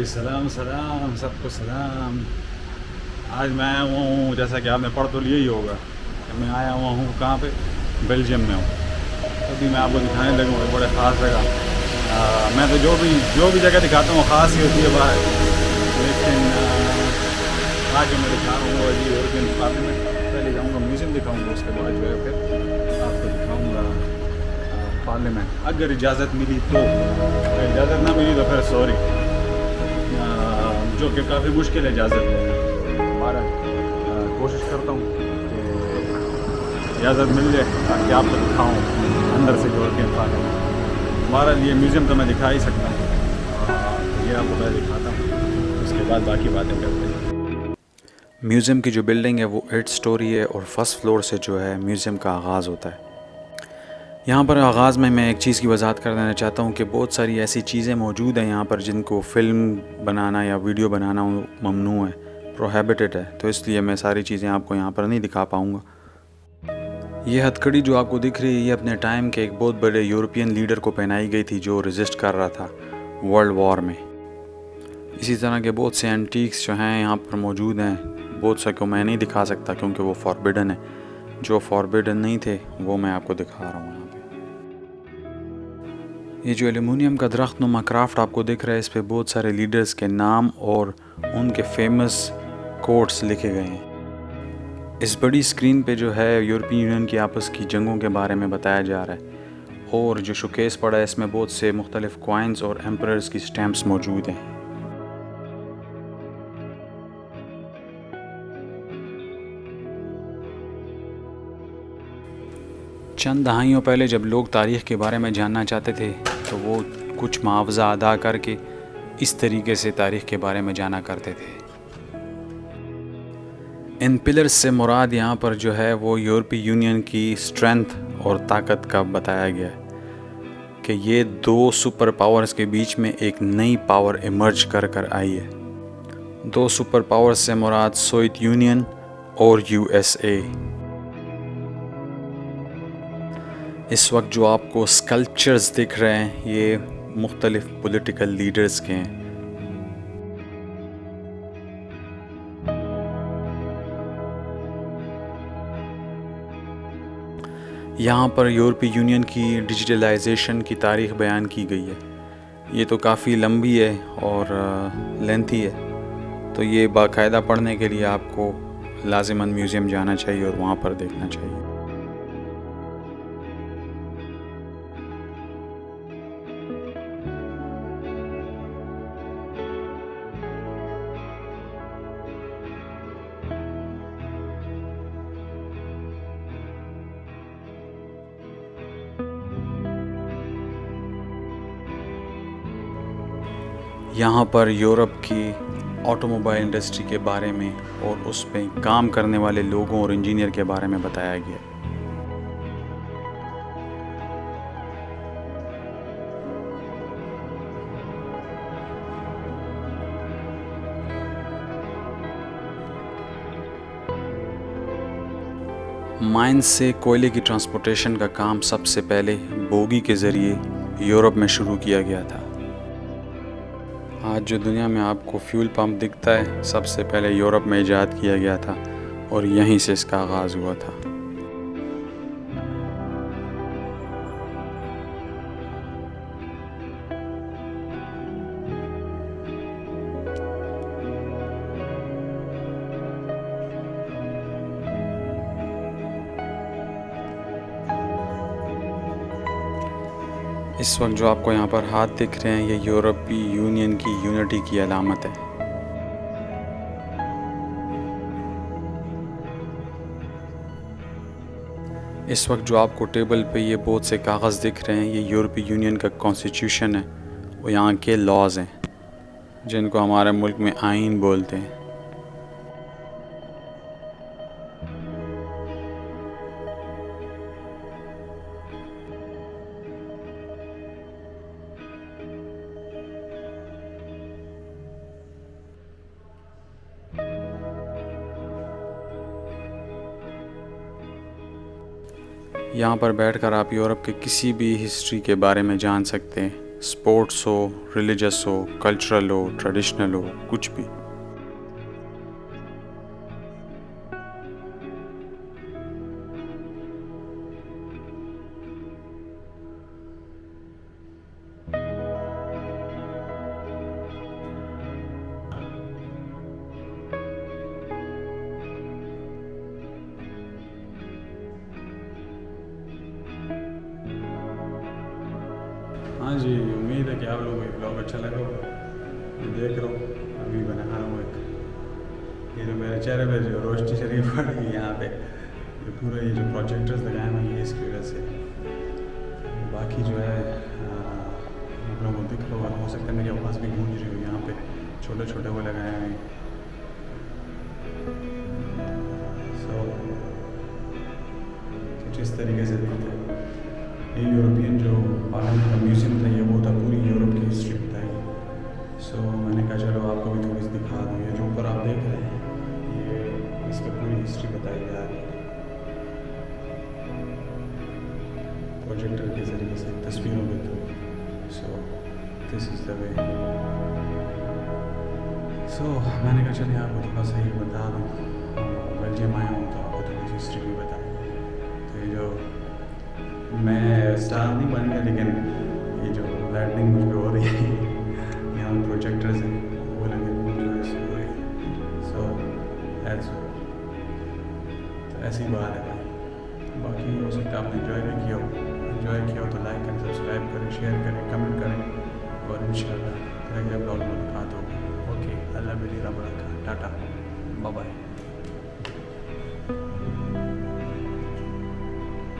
जी सलाम सलाम सबको सलाम। आज मैं आया हुआ हूँ, जैसा कि आपने पढ़ तो लिया ही होगा कि मैं आया हुआ हूँ कहाँ पे, बेल्जियम में हूँ। अभी मैं आपको दिखाने लगा हूँ बड़े ख़ास जगह। मैं तो जो भी जगह दिखाता हूँ ख़ास ही होती है बाहर, लेकिन आज जो मैं दिखा रहा हूँ अभी यूरोपियन पार्लियामेंट। पहले जाऊँगा म्यूज़ियम दिखाऊँगा, उसके बाद जो है फिर आपको दिखाऊँगा पार्लियामेंट, अगर इजाज़त मिली तो। अगर इजाज़त ना मिली तो फिर सॉरी, जो कि काफ़ी मुश्किल है इजाज़त लेना। हमारा कोशिश करता हूँ कि इजाज़त मिल जाए ताकि आपको दिखाऊँ अंदर से यूरोपियन पार्लियामेंट। हमारा ये म्यूज़ियम तो मैं दिखा ही सकता हूँ, तो ये आपको पहले दिखाता हूँ, उसके बाद बाकी बातें करते हैं। म्यूज़ियम की जो बिल्डिंग है वो 8 स्टोरी है और फर्स्ट फ्लोर से जो है म्यूज़ियम का आगाज़ होता है। यहाँ पर आगाज़ में मैं एक चीज़ की वजाहत कर देना चाहता हूँ कि बहुत सारी ऐसी चीज़ें मौजूद हैं यहाँ पर जिनको फ़िल्म बनाना या वीडियो बनाना ममनू है, प्रोहिबिटेड है, तो इसलिए मैं सारी चीज़ें आपको यहाँ पर नहीं दिखा पाऊँगा। ये हथकड़ी जो आपको दिख रही है ये अपने टाइम के एक बहुत बड़े यूरोपियन लीडर को पहनाई गई थी जो रेजिस्ट कर रहा था वर्ल्ड वॉर में। इसी तरह के बहुत से एंटीक्स जो हैं यहाँ पर मौजूद हैं, बहुत से को मैं नहीं दिखा सकता क्योंकि वो फॉरबिडन है। जो फॉरबिडन नहीं थे वो मैं आपको दिखा रहा हूँ यहाँ पे। ये जो एल्युमिनियम का दरख्त नुमा क्राफ्ट आपको दिख रहा है, इस पे बहुत सारे लीडर्स के नाम और उनके फेमस कोट्स लिखे गए हैं। इस बड़ी स्क्रीन पे जो है यूरोपियन यूनियन की आपस की जंगों के बारे में बताया जा रहा है, और जो शोकेस पड़ा है इसमें बहुत से मुख्तलिफ कॉइन्स और एम्परर्स की स्टैम्प्स मौजूद हैं। चंद दहाइयों पहले जब लोग तारीख़ के बारे में जानना चाहते थे तो वो कुछ मुआवजा अदा करके इस तरीके से तारीख़ के बारे में जाना करते थे। इन पिलर्स से मुराद यहाँ पर जो है वो यूरोपीय यूनियन की स्ट्रेंथ और ताकत का बताया गया है कि ये दो सुपर पावर्स के बीच में एक नई पावर इमर्ज कर आई है। दो सुपर पावर्स से मुराद सोवियत यूनियन और यूएसए। इस वक्त जो आपको स्कल्पचर्स दिख रहे हैं ये मुख्तलिफ पॉलिटिकल लीडर्स के हैं। यहाँ पर यूरोपीय यूनियन की डिजिटलाइजेशन की तारीख़ बयान की गई है। ये तो काफ़ी लंबी है और लेंथी है, तो ये बाकायदा पढ़ने के लिए आपको लाज़िमन म्यूज़ियम जाना चाहिए और वहाँ पर देखना चाहिए। यहाँ पर यूरोप की ऑटोमोबाइल इंडस्ट्री के बारे में और उस पर काम करने वाले लोगों और इंजीनियर के बारे में बताया गया है। माइंस से कोयले की ट्रांसपोर्टेशन का काम सबसे पहले बोगी के ज़रिए यूरोप में शुरू किया गया था। आज जो दुनिया में आपको फ्यूल पंप दिखता है सबसे पहले यूरोप में इजाद किया गया था और यहीं से इसका आगाज़ हुआ था। इस वक्त जो आपको यहाँ पर हाथ दिख रहे हैं ये यूरोपीय यूनियन की यूनिटी की अलामत है। इस वक्त जो आपको टेबल पे ये बहुत से कागज़ दिख रहे हैं ये यूरोपीय यूनियन का कॉन्स्टिट्यूशन है, वो यहाँ के लॉज हैं जिनको हमारे मुल्क में आइन बोलते हैं। यहाँ पर बैठकर आप यूरोप के किसी भी हिस्ट्री के बारे में जान सकते हैं, स्पोर्ट्स हो, रिलीजियस हो, कल्चरल हो, ट्रेडिशनल हो, कुछ भी। हाँ जी, उम्मीद है कि आप लोगों को ये ब्लॉग अच्छा लगा होगा। मैं देख रहा हूँ, अभी बना रहा हूँ एक, ये जो मेरे चेहरे पे जो रोशनी शरीफ पड़ गई यहाँ पे, ये पूरा ये जो प्रोजेक्टर्स लगाए हुए हैं इसकी वजह से। बाकी जो है आप लोगों को दिख रहा होगा, हो सकता है मेरी आवाज़ भी गूंज रही हो। यहाँ पे छोटे छोटे वो लगाए हुए हैं। सो कुछ इस तरीके से दिखता है। ये यूरोपियन जो पार्लियामेंट का म्यूज़ियम था, ये वो था, पूरी यूरोप की हिस्ट्री बताई। सो मैंने कहा चलो आपको भी थोड़ी सी दिखा दूँ। ये जो ऊपर आप देख रहे हैं, ये इस पर पूरी हिस्ट्री बताई जा रही है प्रोजेक्टर के ज़रिए से, तस्वीरों के through. So this is the way. So मैंने कहा चलिए आपको थोड़ा सा ये बता दूँ। बेल्जियम आया हूँ तो आपको थोड़ी सी हिस्ट्री भी बताई। तो ये जो मैं स्टार नहीं बन गया, लेकिन ये जो लाइटनिंग मुझ पर हो रही है, यहाँ प्रोजेक्टर्स हैं वो लगे हुए हैं। सो ऐसी बात है भाई। बाकी हो सकता है आपने एंजॉय भी किया हो तो लाइक करें, सब्सक्राइब करें, शेयर करें, कमेंट करें और इंशाल्लाह अगले ब्लॉग में मुलाकात होगी। ओके, अल्लाह बिली रब रखा, टाटा, बाय बाय।